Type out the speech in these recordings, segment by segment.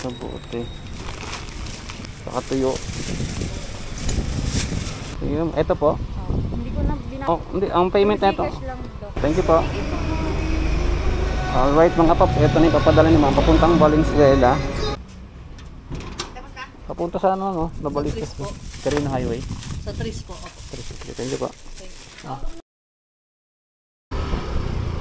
Sa bote. Saka tuyo. Ito po. Hindi ko na Oh, hindi. Ang payment na ito. Gcash lang daw. Thank you po. Alright mga paps, ito na yung papadala ni ma'am papuntang Valenzuela. Papunta sa ano, no? Nabalitas po. Carino Highway. Sa Tris po. Thank you po.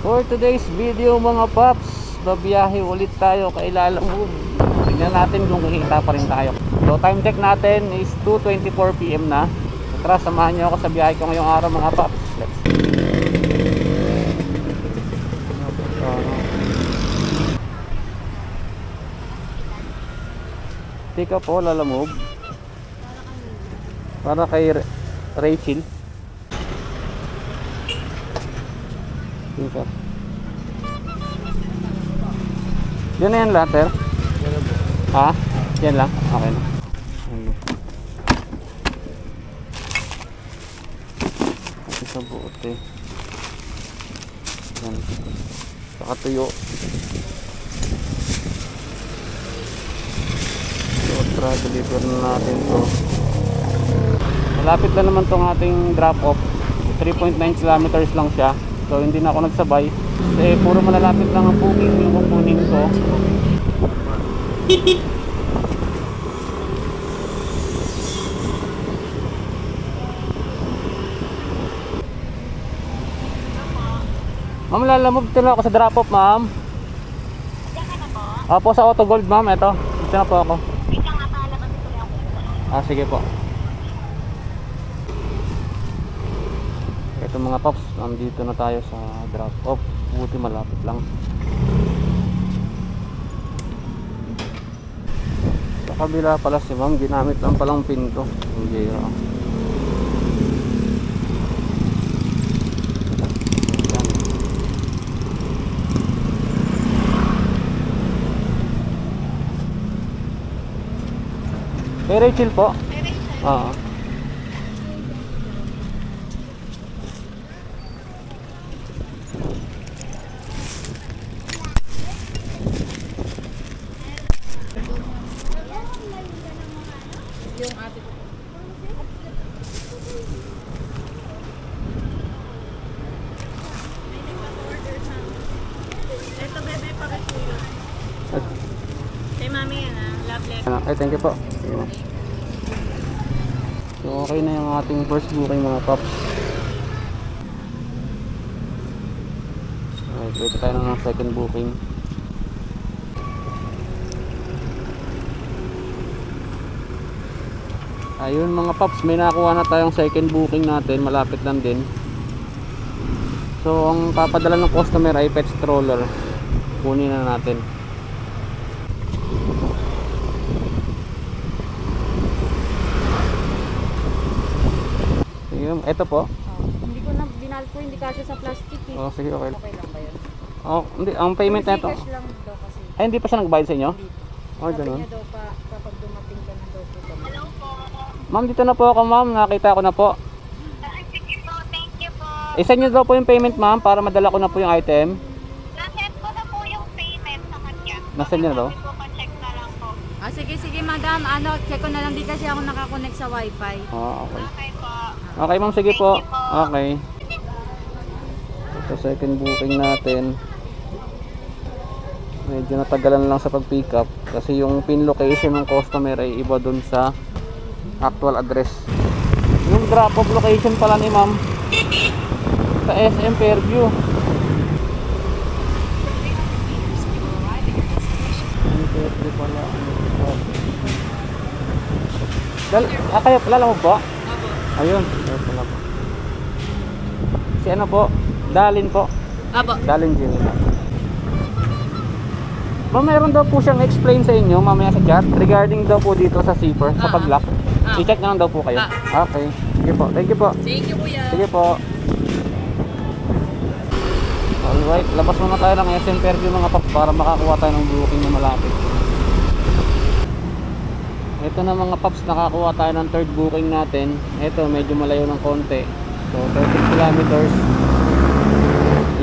For today's video mga paps, babiyahe ulit tayo kay Lalamove. Tingnan natin kung kikita pa rin tayo. So time check natin is 2:24 PM na. Tara, samahan niyo ako sa biyahe ko ngayong araw mga paps. Let's go. Tika po, Lalamove. Para kay Rachel. Tika. Yan na yan lahat, sir? Ha? Yan lang? Okay na. Kasi sa bote. Yan. Saka tuyo. Deliver na natin to. Malapit lang naman tong ating drop off. 3.9 kilometers lang siya. So hindi na ako nagsabay kasi puro malalapit lang ang booking yung kukunin ko. Ma'am, Lalamove na ako sa drop off, ma'am. Opo, sa Auto Gold, ma'am. Ito, dito na po ako. Sige po. Ito mga paps, nandito na tayo sa drop off. Buti malapit lang. Sa kabila pala si ma'am, ginamit lang palang pinto. Hindi ra. Kay Rachel po? Kay Rachel? Oo. Yung ate ko. Ito bebe pa kasi yun. Kay mami yan love letter. Ay, thank you po. So okay na yung ating first booking mga paps. Okay, wait tayo ng second booking. Ayun mga paps, may nakuha na tayong second booking natin, malapit lang din. So ang papadala ng customer ay pet stroller. Kunin na natin. Ito po. Hindi ko na binalko, hindi kasi sa plastic eh. Oh, sige, okay. Okay lang ba yun? Oh, hindi, ang payment na ito. Gcash lang daw kasi. Ay, hindi pa siya nagbayad sa inyo? Hindi. Oh, Sabi ganun. niya daw pa kapag dumating ka na daw po kami. Hello po. Ma'am, dito na po ako, ma'am. Nakita ko na po. Sige po, thank you po. Isa niyo daw po yung payment, ma'am, para madala ko na po yung item. Nasend ko na po yung payment sa kanya. Nasend niyo na daw? Sabi ko, pa-check na lang po. Sige madam, check ko na lang di kasi ako nakakonect sa wifi. Oh, okay. Okay po. Okay, ma'am, sige po. Thank you po. Okay. Ito second booking natin. Medyo natagalan lang sa pag-pick up kasi yung pin location ng customer ay iba dun sa actual address. Yung drop off location pala ni ma'am sa SM Fairview. Kayo pala lang mo po? Ayun, kayo pala po. Si ano po? Dalin po. Abo. Dalin Jim. Ma'am, meron daw po siyang explain sa inyo mamaya sa chat regarding daw po dito sa zipper, sa pag-lock. I-check na lang daw po kayo. Okay. Sige po. Thank you po. Thank you kuya. Sige po. Alright, labas muna tayo ng SM Fairview mga paps para makakuha tayo ng booking na malapit. Ito na mga paps, nakakuha tayo ng third booking natin. Ito, medyo malayo ng konti. So, 13 kilometers.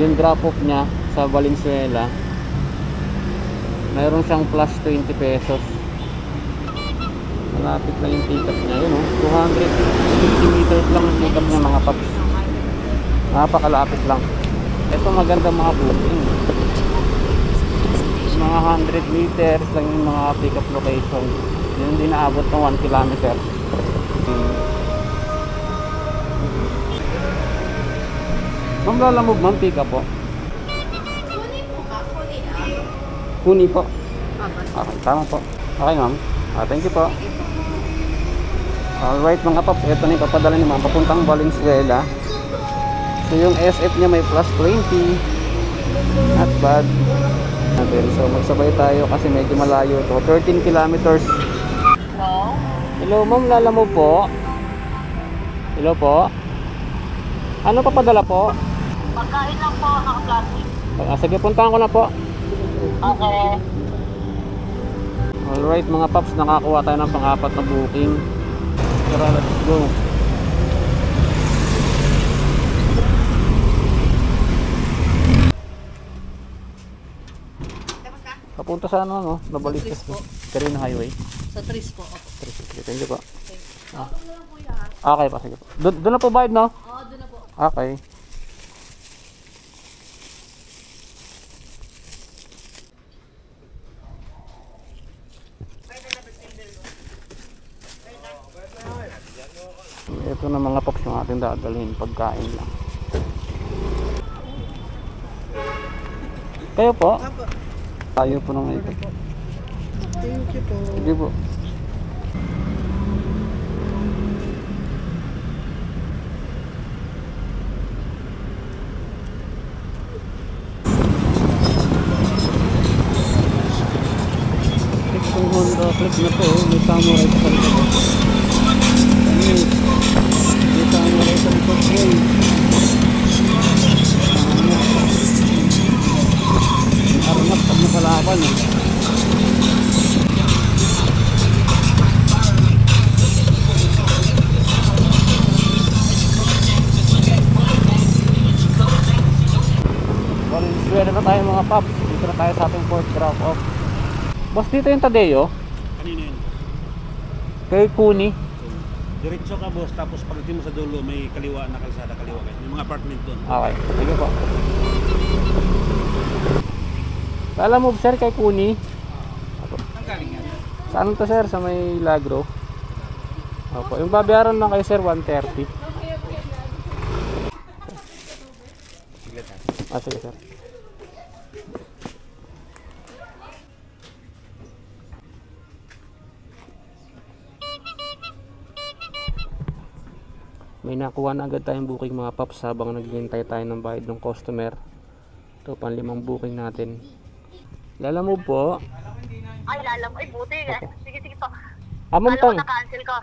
Yung drop off niya sa Valenzuela. Mayroon siyang plus 20 pesos. Malapit lang yung pick up niya. Yun o, 250 meters lang yung pick up niya mga paps. Napakalapit lang. Ito maganda mga booking. Mga 100 meters lang yung mga pick up location. Yun hindi naabot ng 1 kilometer. Ma'am, lalamog ma'am, pick up po. Kunin po ka, kunin ah. Kuni po. Basta. Okay, tama po. Okay ma'am. Thank you po. Alright mga paps, ito na yung papadala ni ma'am papuntang Valenzuela. So yung SF niya may plus 20. Not bad. So magsabay tayo kasi medyo malayo to. 13 kilometers. Hello? Hello ma'am, Lalamo po. Hello po. Ano papadala po? Pagkain lang po, naka-plastic. Sige, puntahan ko na po. Okay. Alright mga paps, nakakuha tayo ng pang-apat na booking. Tara, let's go. Tapos na? Papunta sa ano, no? Nabalik Sa Tris po. Carino Highway. Sa Tris po. Opo. Sige, thank you po. Okay. Ah. Ako na lang po yan. Okay pa, sige po. Doon na po bayad, no? Oo, doon na po. Okay. Ito na mga paps yung ating dadalhin, pagkain lang. Kayo po? Tayo po nung ito. Thank you po. Sige po. Itong Honda Click na to, may samurai sa likod. May samurai sa likod. Arnap pag nakalaban. Valenzuela na tayo mga paps. Dito na tayo sa ating fourth drop off. Boss, dito yung Tadeo. Kanina yun. Kay Kuni. Diretso ka boss, tapos pagdating mo sa dulo, may kaliwa na kalsada, kaliwa kayo. May mga apartment doon. Okay, sige po. Alam mo sir, kay Kuni. Ang galing yan. Saan to sir? Sa may Lagro. Opo, yung babayaran lang kay sir 130. Sige sir. May nakuha na agad tayong booking mga paps habang naghihintay tayo ng bayad ng customer. Ito pang 5 booking natin. Lalamove po. Ay, ay, buti. Sige, sige po. Ma'am Alam mo, Tang. na-cancel ko.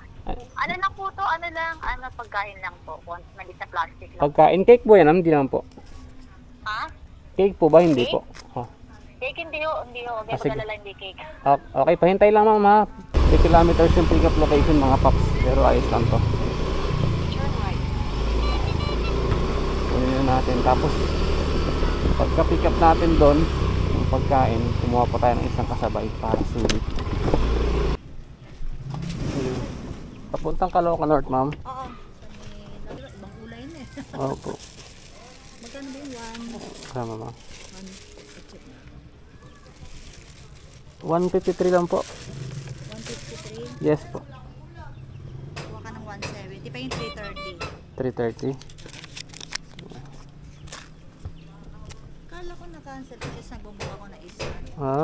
Ano lang po to? Ano lang? Ano, pagkain lang po. Once mali sa plastic lang. Pagkain cake po yan, hindi naman po. Ha? Cake po ba? Hindi Cake? po. Oh. Cake hindi ho. Hindi ho. Huwag sige. magdala hindi cake. Okay, pahintay lang ma'am ha. 3 kilometers yung pick up location mga paps. Pero ayos lang to. Turn right. Kunin natin. Tapos pagka pick up natin doon yung pagkain, kumuha pa tayo ng isang kasabay para sulit. Papuntang Caloocan North ma'am. Oo. Ibang kulay na eh. Opo. Magkano ba yung Tama ma'am. 153 lang po. 153? Yes po. Kuha ka ng 170. Pa yung 330. 330. Kala ko na-cancel kasi nagbumbuka ko na isa.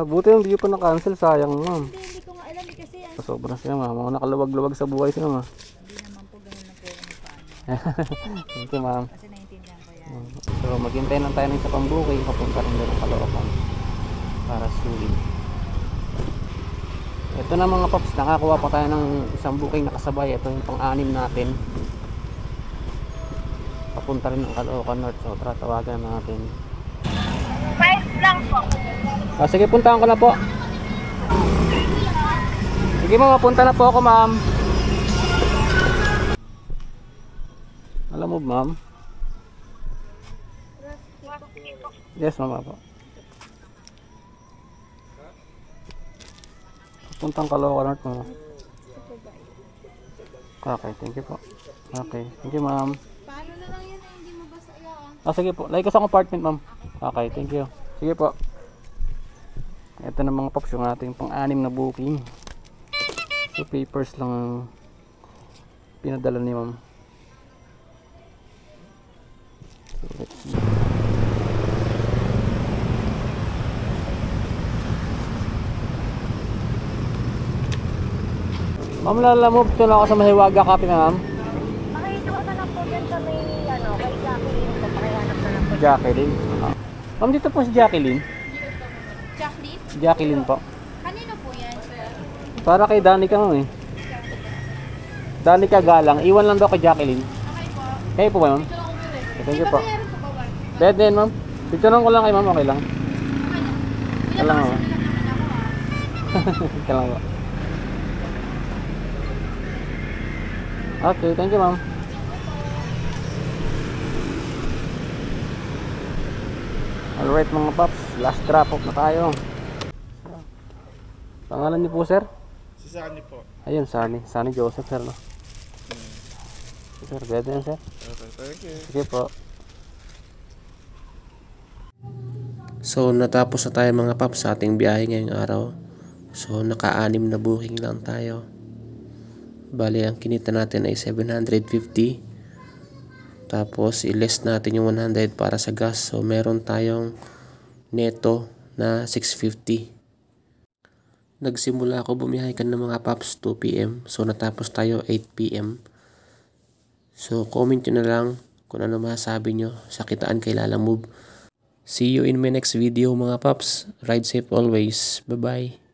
Buti hindi pa na-cancel. Sayang ma'am. Hindi ko nga alam eh kasi ano. Sobra siya ma'am. Mga nakaluwag-luwag sa buhay siya ma'am. Hindi naman po ganun na po kung paano. Thank you ma'am. Kasi naiintindihan ko yan. So maghintay lang tayo ng isa pang booking. Papunta rin doon ng Caloocan para sulit. Ito na mga paps, nakakuha pa tayo ng isang booking na kasabay. Ito yung pang-anim natin. Papunta rin ng Caloocan North. So tara, tawagan natin. 5 lang po. Sige, puntahan ko na po. Sige ma'am, punta na po ako ma'am. Alam mo ma'am? Yes ma'am po. Puntang Caloocan North mo. Okay, thank you po. Okay, thank you ma'am. Paano na lang yan hindi mo basta iaan? Ah, sige po. Like sa apartment ma'am. Okay, thank you. Sige po. Ito na mga paps yung ating pang-anim na booking. So papers lang ang pinadala ni ma'am. So let's see. Ma'am, lalamove to na ako sa Mahiwaga Cafe ma'am. Makikita ko na lang po dyan sa may, kay Jacqueline po. Pakihanap na lang po. Jacqueline. Ma'am, dito po si Jacqueline. Jacqueline? Jacqueline po. Kanino po yan, sir? Para kay Danica ma'am eh. Danica Galang. Iwan lang daw kay Jacqueline. Okay po. Kayo po ba ma'am? Ito lang ako rin. Thank you po. Meron po ba? Bed din ma'am. Picturean ko lang kay ma'am. Okay lang. Okay Kailangan lang. mo. Kailangan mo. Okay, thank you ma'am. Alright mga paps, last drop off na tayo. Pangalan niyo po sir? Si Sunny po. Ayun, Sunny Joseph sir no? Sir, bed yan sir. Okay, thank you. Sige po. So natapos na tayo mga paps sa ating biyahe ngayong araw. So naka-anim na booking lang tayo. Bali ang kinita natin ay 750. Tapos i-less natin yung 100 para sa gas. So meron tayong neto na 650. Nagsimula ako bumiyahe kan ng mga paps 2 PM. So natapos tayo 8 PM. So comment nyo na lang kung ano masasabi nyo sa Kitaan kay Lalamove. See you in my next video mga paps. Ride safe always. Bye bye.